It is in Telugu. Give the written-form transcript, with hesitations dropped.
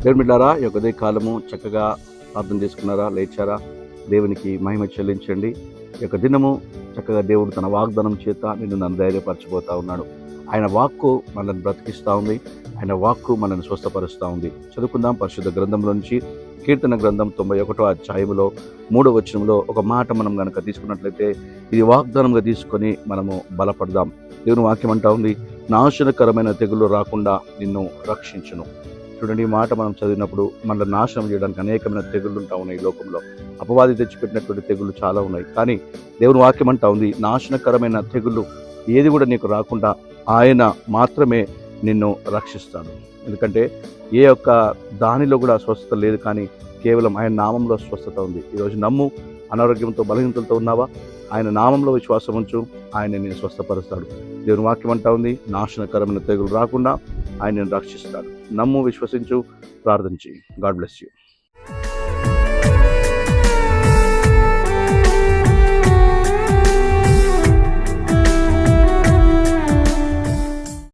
దేవుని బిడ్డలారా, ఈ యొక్క ఉదయ కాలము చక్కగా ప్రార్థన చేసుకున్నారా, లేచారా? దేవునికి మహిమ చెల్లించండి. ఈ యొక్క దినము చక్కగా దేవుడు తన వాగ్దానం చేత నన్ను ధైర్యపరచబోతా ఉన్నాడు. ఆయన వాక్కు మనల్ని బ్రతికిస్తూ ఉంది. ఆయన వాక్కు మనల్ని స్వస్థపరుస్తూ ఉంది. చదువుకుందాం పరిశుద్ధ గ్రంథంలో నుంచి. కీర్తన గ్రంథం 91వ అధ్యాయములో 3వ వచనంలో ఒక మాట మనం కనుక తీసుకున్నట్లయితే, ఇది వాగ్దానంగా తీసుకొని మనము బలపడదాం. దేవుని వాక్యం అంటా ఉంది, నాశనకరమైన తెగులు రాకుండా నిన్ను రక్షించును. చూడండి, ఈ మాట మనం చదివినప్పుడు మనల్ని నాశనం చేయడానికి అనేకమైన తెగుళ్ళు ఉంటా ఉన్నాయి. ఈ లోకంలో అపవాది తెచ్చిపెట్టినటువంటి తెగుళ్ళు చాలా ఉన్నాయి. కానీ దేవుని వాక్యం అంటా ఉంది, నాశనకరమైన తెగుళ్ళు ఏది కూడా నీకు రాకుండా ఆయన మాత్రమే నిన్ను రక్షిస్తాడు. ఎందుకంటే ఏ ఒక్క దానిలో కూడా స్వస్థత లేదు, కానీ కేవలం ఆయన నామంలో స్వస్థత ఉంది. ఈరోజు నమ్ము. అనారోగ్యంతో బలహీనతలతో ఉన్నావా? ఆయన నామంలో విశ్వాసం ఉంచు, ఆయన నేను స్వస్థపరుస్తాడు. దేవుని వాక్యం అంటా ఉంది, నాశనకరమైన తెగులు రాకుండా ఆయన నేను రక్షిస్తాడు. నమ్ము, విశ్వసించు, ప్రార్థించి. God bless you.